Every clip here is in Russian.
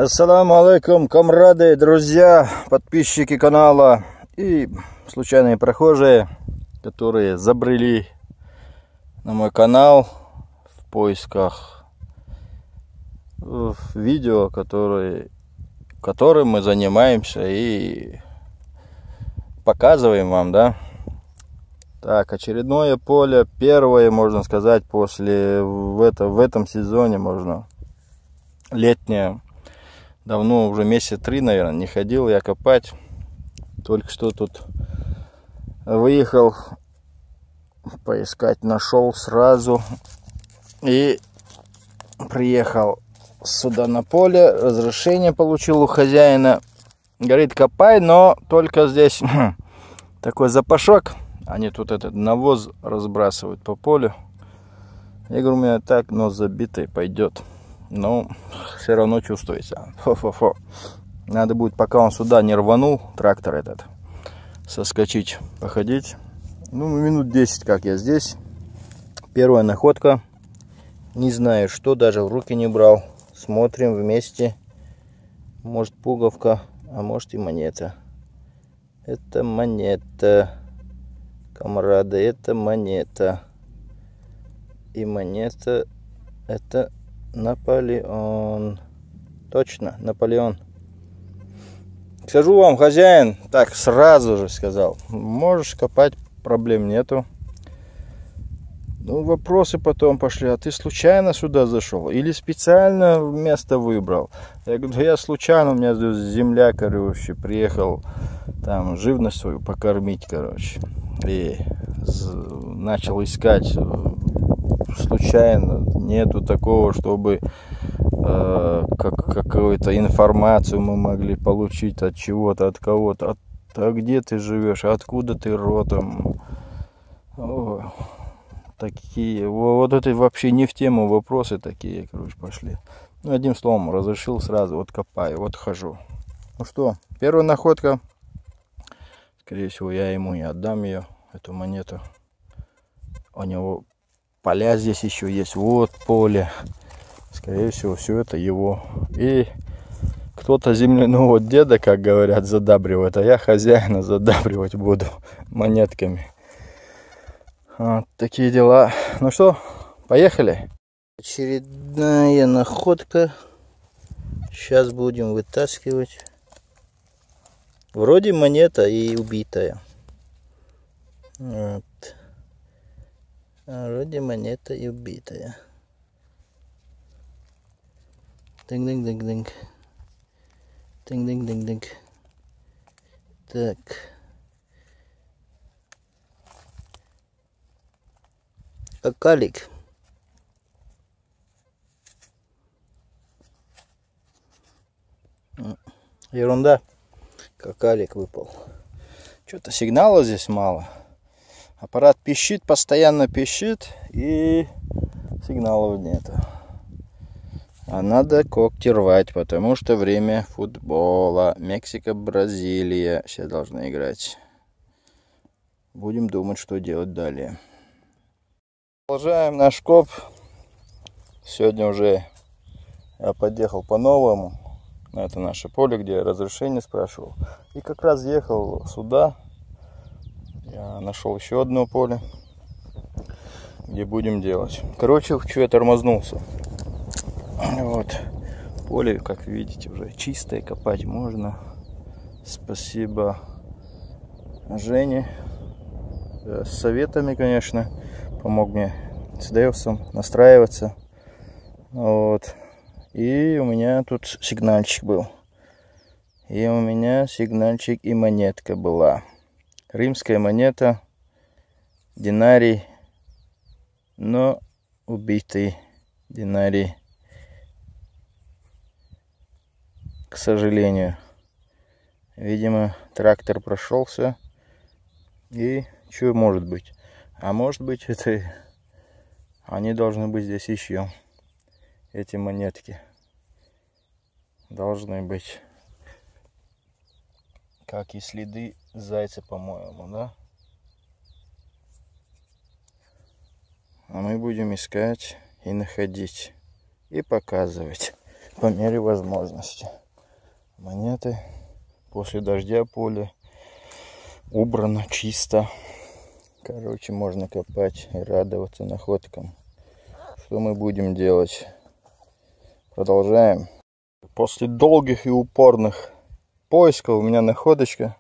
Ассаламу алейкум, камрады, друзья, подписчики канала и случайные прохожие, которые забрели на мой канал в поисках видео, которым мы занимаемся и показываем вам, да. Так, очередное поле, первое, можно сказать, в этом сезоне, летнее. Давно, уже месяца 3, наверное, не ходил я копать. Только что тут выехал поискать, нашел сразу. И приехал сюда на поле. Разрешение получил у хозяина. Говорит, копай, но только здесь такой запашок. Они тут этот навоз разбрасывают по полю. Я говорю, у меня так нос забитый, пойдет. Но все равно чувствуется. Фу-фу-фу. Надо будет, пока он сюда не рванул, трактор этот, соскочить, походить. Ну, минут 10, как я здесь. Первая находка. Не знаю, что, даже в руки не брал. Смотрим вместе. Может, пуговка, а может и монета. Это монета. Камрады, это монета. И монета это Наполеон. Точно, Наполеон. Скажу вам, хозяин, так сразу же сказал, можешь копать, проблем нету. Ну, вопросы потом пошли, а ты случайно сюда зашел? Или специально место выбрал? Я говорю, я случайно, у меня здесь земля, короче, приехал там живность свою покормить, короче. И начал искать. Случайно, нету такого, чтобы какую-то информацию мы могли получить от чего-то, от кого-то. А где ты живешь, откуда ты родом? О, такие, вот это вообще не в тему вопросы такие, короче, пошли. Ну, одним словом, разрешил сразу, вот копаю, вот хожу. Ну что, первая находка. Скорее всего, я ему и отдам ее, эту монету. У него поля здесь еще есть, вот поле. Скорее всего, все это его. И кто-то земляного деда, как говорят, задабривает, а я хозяина задабривать буду монетками. Вот такие дела. Ну что, поехали. Очередная находка. Сейчас будем вытаскивать. Вроде монета и убитая. Вот. Вроде монета и убитая. Динг-динг-динг-динг. Динг-динг-динг-динг. Так. Акалик. Ерунда. Какалик выпал. Что-то сигнала здесь мало. Аппарат пищит, постоянно пищит, и сигналов нету. А надо когти рвать, потому что время футбола. Мексика, Бразилия сейчас должны играть. Будем думать, что делать далее. Продолжаем наш коп. Сегодня уже я подъехал по-новому. Это наше поле, где я разрешение спрашивал. И как раз ехал сюда. Я нашел еще одно поле, где будем делать. Короче, что я тормознулся. Вот. Поле, как видите, уже чистое, копать можно. Спасибо Жене. С советами, конечно. Помог мне с Девсом настраиваться. Вот. И у меня тут сигнальчик был. И у меня сигнальчик и монетка была. Римская монета. Динарий. Но убитый динарий. К сожалению. Видимо, трактор прошелся. И что может быть? А может быть, это они должны быть здесь еще. Эти монетки должны быть. Как и следы зайца, по-моему, да? А мы будем искать и находить. И показывать. по мере возможности. Монеты после дождя поле убрано, чисто. Короче, можно копать и радоваться находкам. Что мы будем делать? Продолжаем. После долгих и упорных поисков у меня находочка.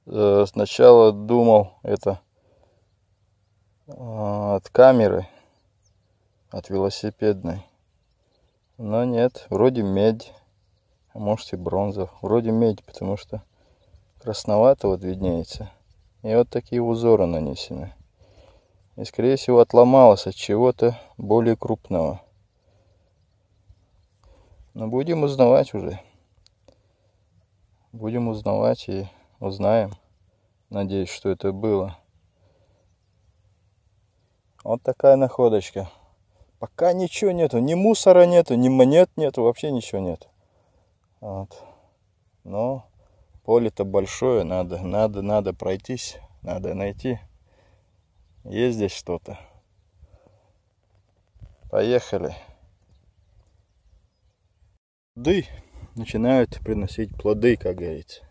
Сначала думал, это от камеры, от велосипедной. Но нет, вроде медь, а может и бронза. Вроде медь, потому что красновато вот виднеется. И вот такие узоры нанесены. И скорее всего отломалось от чего-то более крупного. Но будем узнавать уже. Будем узнавать и узнаем. Надеюсь, что это было. Вот такая находочка. Пока ничего нету. Ни мусора нету, ни монет нету. Вообще ничего нет. Вот. Но поле-то большое. Надо пройтись. Надо найти. Есть здесь что-то. Поехали. Плоды начинают приносить плоды, как говорится.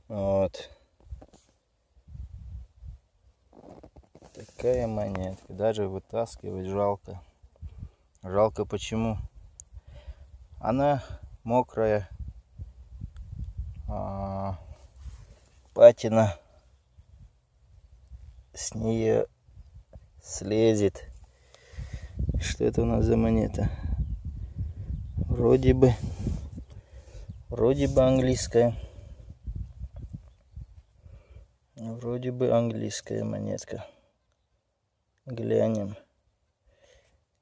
Вот. Такая монетка. Даже вытаскивать жалко. Жалко почему? Она мокрая. Патина с нее слезет. Что это у нас за монета? Вроде бы английская. Вроде бы английская монетка. Глянем.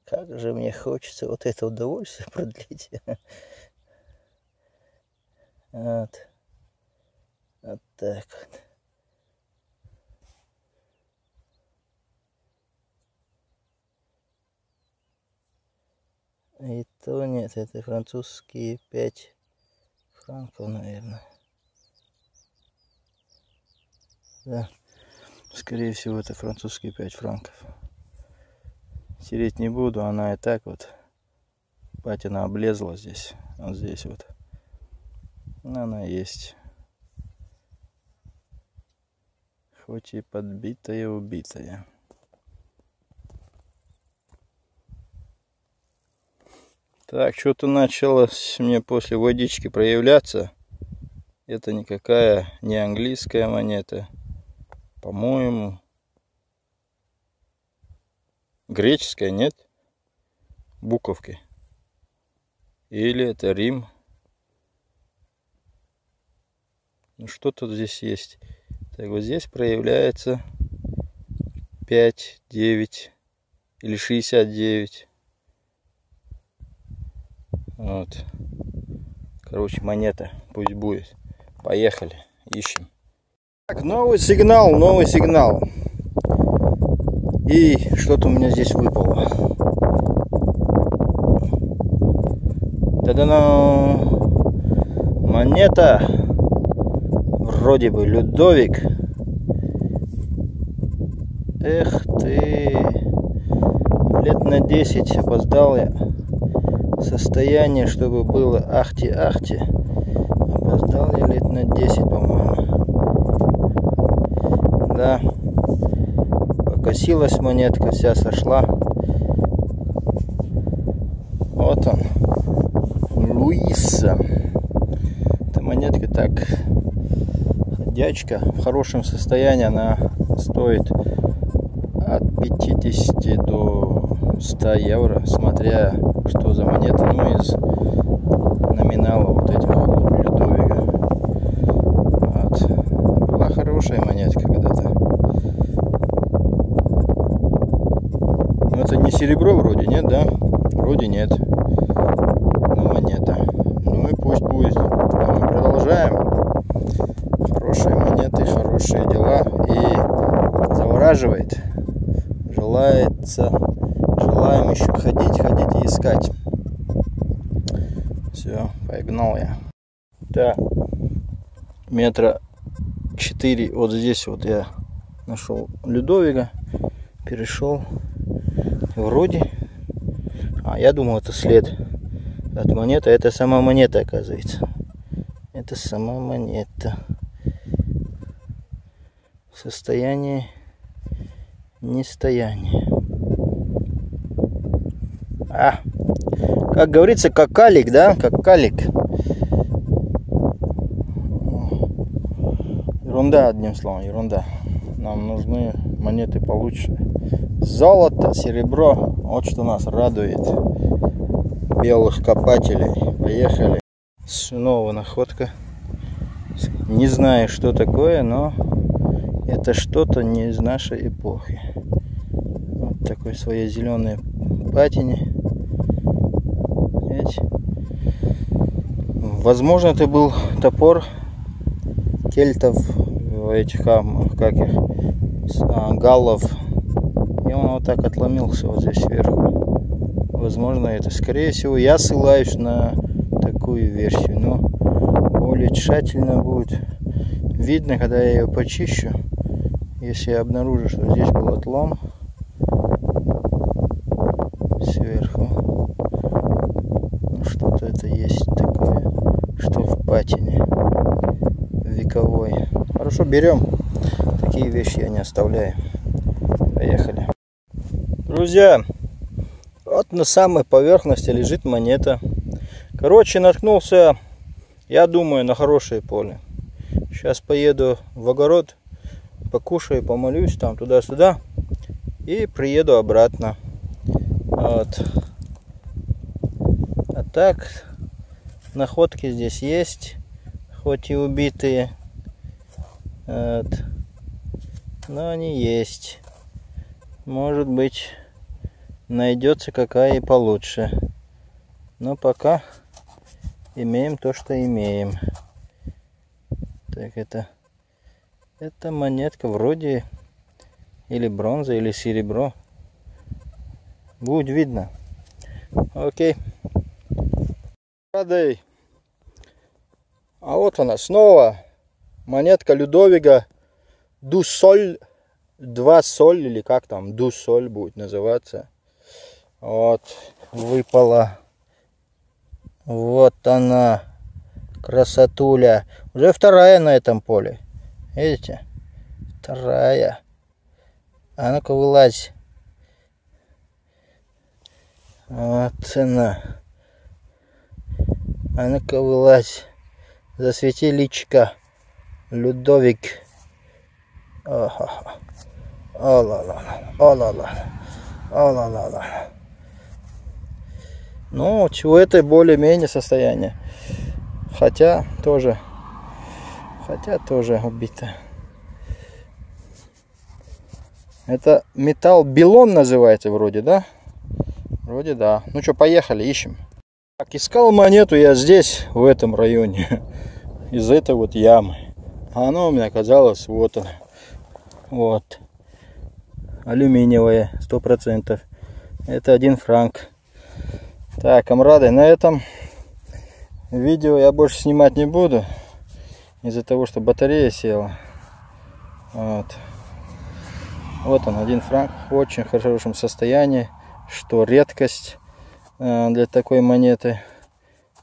Как же мне хочется вот это удовольствие продлить. Вот. Вот так вот. И то нет, это французские 5 франков, наверное. Да, скорее всего, это французские 5 франков. Тереть не буду, она и так вот. Патина облезла здесь, вот здесь вот. Она есть. Хоть и подбитая, убитая. Так, что-то началось мне после водички проявляться. Это никакая не английская монета. По-моему, греческая, нет? Буковки. Или это Рим. Ну что тут здесь есть? Так, вот здесь проявляется 5, 9 или 69. Вот. Короче, монета. Пусть будет. Поехали. Ищем. Так, новый сигнал, новый сигнал. И что-то у меня здесь выпало. Та-да-да! Монета. Вроде бы Людовик. Эх ты. Лет на 10 опоздал я. Состояние, чтобы было ахти-ахти. Опоздал я лет на 10, по-моему. Да. Покосилась монетка, вся сошла. Вот он. Луиса. Эта монетка так ходячка. В хорошем состоянии она стоит от 50 до 100 евро, смотря что за монета. Ну, из номинала вот этих Людовика. Вот. Была хорошая монетка когда-то. Но это не серебро вроде, нет, да? Вроде нет. Но монета. Ну и пусть будет. А мы продолжаем. Хорошие монеты, хорошие дела. И завораживает. Желаем еще ходить и искать. Все, погнал я. Да, метра 4 вот здесь вот я нашел Людовика, перешел. Вроде А я думал, это след от монеты. Это сама монета, оказывается. Это сама монета. Состояние нестояние. Как говорится, как калик, да? Как калик. Ерунда, одним словом, ерунда. Нам нужны монеты получше. Золото, серебро. Вот что нас радует. Белых копателей. Поехали. Снова находка. Не знаю, что такое, но это что-то не из нашей эпохи. Вот такой своей зеленой патине. Возможно, это был топор кельтов, этих, как их, галлов. И он вот так отломился вот здесь сверху. Возможно, это. Скорее всего, я ссылаюсь на такую версию. Но более тщательно будет видно, когда я ее почищу. Если я обнаружу, что здесь был отлом сверху. Ну, что-то это есть такое, что в патине вековой. Хорошо, берем. Такие вещи я не оставляю. Поехали. Друзья, вот на самой поверхности лежит монета. Короче, наткнулся, я думаю, на хорошее поле. Сейчас поеду в огород, покушаю, помолюсь там туда-сюда и приеду обратно. Вот. А так, находки здесь есть, хоть и убитые, вот. Но они есть. Может быть, найдется какая и получше. Но пока имеем то, что имеем. Так, это монетка вроде или бронза, или серебро. Будет видно. Окей. Радей. А вот она снова. Монетка Людовика Дусоль. 2 соль, или как там, Дусоль будет называться. Вот. Выпала. Вот она. Красотуля. Уже вторая на этом поле. Видите? Вторая. А ну-ка вылазь. Вот она. А ну-ка вылазь. Засвети личико. Людовик. О-ла-ла. О-ла-ла. О-ла-ла. Ну, у этой более-менее состояние. Хотя тоже убито. Это металл белон называется вроде, да? Вроде да. Ну что, поехали, ищем. Так, искал монету я здесь, в этом районе. Из этой вот ямы. А она у меня оказалась вот она. Вот. Алюминиевая, 100%. Это 1 франк. Так, камрады, на этом видео я больше снимать не буду. Из-за того, что батарея села. Вот. Вот он, 1 франк. В очень хорошем состоянии. Что редкость для такой монеты.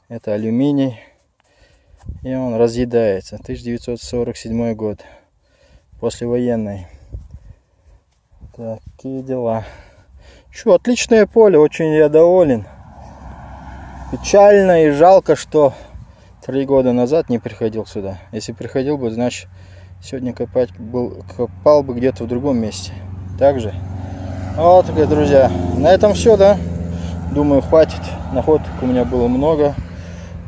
Это алюминий. И он разъедается. 1947 год. Послевоенный. Такие дела. Что, отличное поле. Очень я доволен. Печально и жалко, что 3 года назад не приходил сюда. Если приходил бы, значит, сегодня копал бы где-то в другом месте. Также. Вот, друзья, на этом все, да? Думаю, хватит. Находок у меня было много.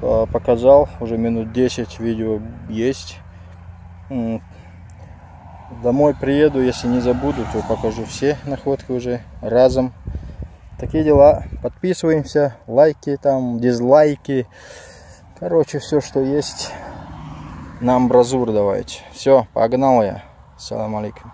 Показал, уже минут 10 видео есть. Домой приеду, если не забуду, то покажу все находки уже разом. Такие дела. Подписываемся, лайки там, дизлайки. Короче, все, что есть, на амбразур давайте. Все, погнал я. Ассаламу алейкум.